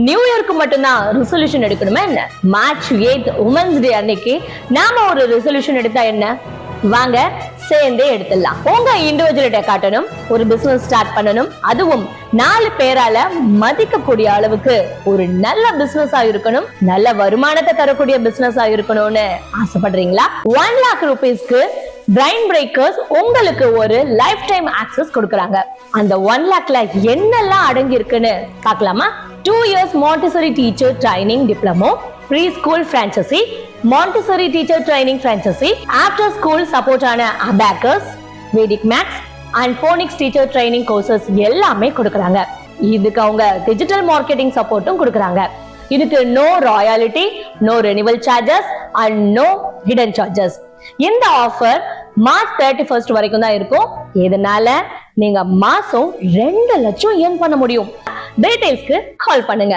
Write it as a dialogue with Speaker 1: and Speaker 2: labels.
Speaker 1: New இயர்க்கு மட்டும்தான் resolution எடுக்கணுமா என்ன? மார்ச் 8 உமன்ஸ் டே அன்னைக்கு நாம ஒரு ரெசல்யூஷன் எடுத்தா என்ன? வாங்க சேர்ந்தே எடுத்துடலாம். உங்க இண்டிவிஜுவலிட்ட காட்டணும், ஒரு பிசினஸ் ஸ்டார்ட் பண்ணணும், அதுவும் 4 பேரால மதிக்கக்கூடிய அளவுக்கு ஒரு நல்ல பிசினஸா இருக்கணும், நல்ல வருமானத்தை தரக்கூடிய பிசினஸா இருக்கணும்னு ஆசைப்படுறீங்களா? 1 lakh rupeesக்கு பிரைன் பிரேக்கர்ஸ் உங்களுக்கு ஒரு லைஃப் டைம் ஆக்சஸ் கொடுக்கறாங்க. அந்த 1 lakhல என்னெல்லாம் அடங்கி இருக்குன்னு பார்க்கலாமா? 2 years Montessori teacher training diploma, preschool franchisee, Montessori teacher training franchisee, after school support ஆன abacus, Vedic maths and phonics teacher training courses எல்லாமே கொடுக்கறாங்க. இதுக்கு அவங்க digital marketing சப்போர்ட்டும் கொடுக்கறாங்க. இதுக்கு no royalty, no renewal charges and no hidden charges. இந்த offer March 31 வரைக்கும் தான் இருக்கும். இதனால நீங்க மாசம் 2 லட்சம் earn பண்ண முடியும். டீடைல்ஸ்க்கு கால் பண்ணுங்க.